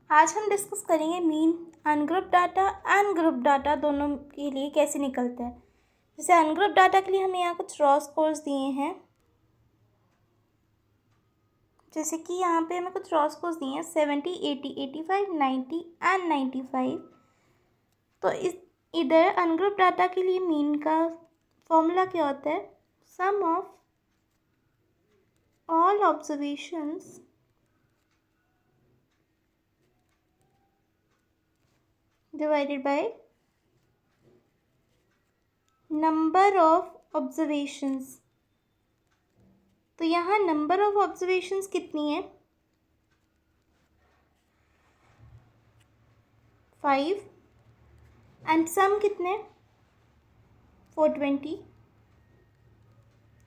आज हम डिस्कस करेंगे mean ungroup data and group data दोनों के लिए कैसे निकलता है। जैसे अनग्रुप डाटा के लिए हमें यहाँ कुछ रॉ स्कोर्स दिए हैं, जैसे कि यहाँ पे हमें कुछ रॉ स्कोर्स दिए हैं 70, 80, 85, 90 एंड 95। तो इधर अनग्रुप डाटा के लिए मीन का फॉर्मूला क्या होता है? Sum of all observations divided by number of observations. तो यहाँ नंबर ऑफ ऑब्जर्वेशंस कितनी है? 5 एंड सम कितने? 420।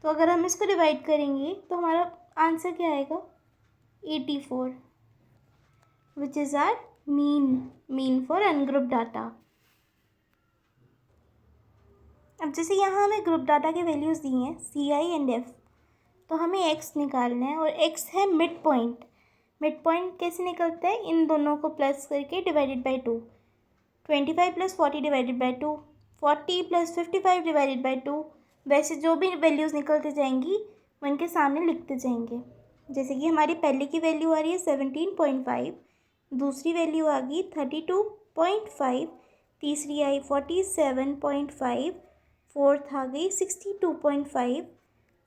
तो अगर हम इसको डिवाइड करेंगे तो हमारा आंसर क्या आएगा? 84, which is our mean for ungroup data. अब जैसे यहाँ हमें ग्रुप डाटा के वैल्यूज़ दी हैं CI एंड F, तो हमें x निकालना है और x है मिड पॉइंट। मिड पॉइंट कैसे निकलता है? इन दोनों को प्लस करके divided by 2। 25 + 40 divided by 2, 40 + 55 divided by 2। वैसे जो भी वैल्यूज़ निकलते जाएंगी वो इनके सामने लिखते जाएंगे। जैसे कि हमारी पहले की वैल्यू आ रही है 17.5, दूसरी वैल्यू आ गई 32.5, तीसरी आई 47.5, फोर्थ आ गई 62.5,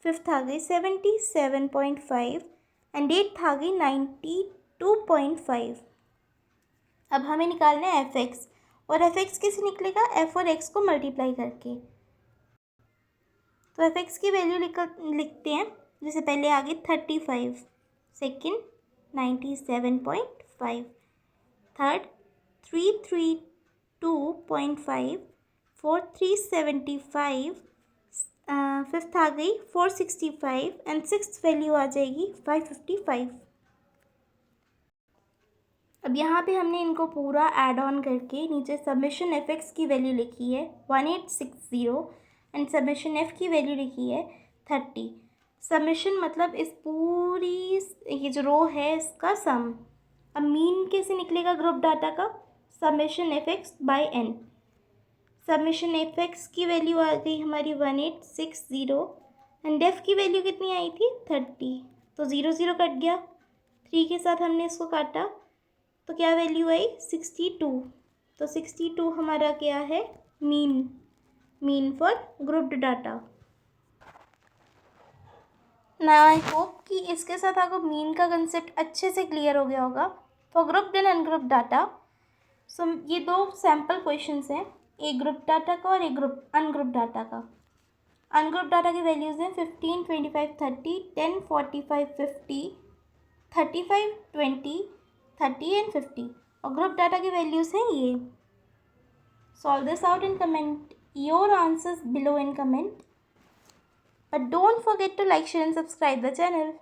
फिफ्थ आ गई 77.5 एंड एट्थ आ गई 92.5। अब हमें निकालना है fx, और fx कैसे निकलेगा? f और x को मल्टीप्लाई करके। तो fx की वैल्यू लिखते हैं। जैसे पहले आ गई 35, सेकेंड 97.5, थर्ड 332.5, फोर्थ 375, फिफ्थ आ गई 465 एंड सिक्स्थ वैल्यू आ जाएगी 555। अब यहाँ पे हमने इनको पूरा ऐड ऑन करके नीचे सबमिशन fx की वैल्यू लिखी है 1860 एंड सबमिशन f की वैल्यू लिखी है 30। सबमिशन मतलब इस पूरी ये जो रो है इसका सम। अब मीन कैसे निकलेगा ग्रुप डाटा का? Summation fx by n। Summation fx की वैल्यू आ गई हमारी 1860 एंड f की वैल्यू कितनी आई थी? 30। तो 0 0 कट गया, 3 के साथ हमने इसको काटा तो क्या वैल्यू आई? 62। तो 62 हमारा क्या है? Mean for grouped data. ना आई होप कि इसके साथ आपको मीन का कंसेप्ट अच्छे से क्लियर हो गया होगा for grouped and ungroup data. So ये दो सैम्पल क्वेश्चंस हैं, एक ग्रुप डाटा का और एक अनग्रुप डाटा का। अनग्रुप डाटा की वैल्यूज़ हैं 15, 25, 30, 10, 45, 50, 35, 20, 30 एंड 50। और ग्रुप डाटा की वैल्यूज़ हैं ये। Solve this out and comment your answers below in comment, but don't forget to like, share and subscribe the channel.